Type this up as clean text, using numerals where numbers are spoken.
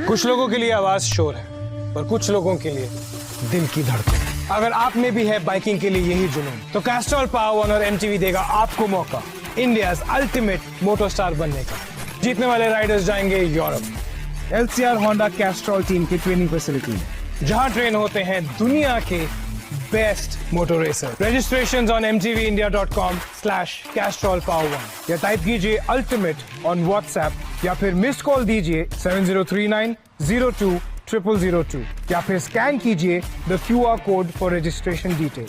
कुछ लोगों के लिए आवाज शोर है, पर कुछ लोगों के लिए दिल की धड़कन। अगर आप में भी है बाइकिंग के लिए यही जुनून, तो कैस्ट्रॉल पावर वन और एमटीवी देगा आपको मौका इंडिया अल्टीमेट मोटर स्टार बनने का। जीतने वाले राइडर्स जाएंगे Europe LCR Honda Castrol team की ट्रेनिंग फैसिलिटी में, जहां ट्रेन होते हैं दुनिया के best motor racer. Registration on mtvindia.com/castrolpower1 या टाइप कीजिए अल्टीमेट ऑन व्हाट्सएप या फिर मिस कॉल दीजिए 7039020002 या फिर स्कैन कीजिए the QR code for registration detail.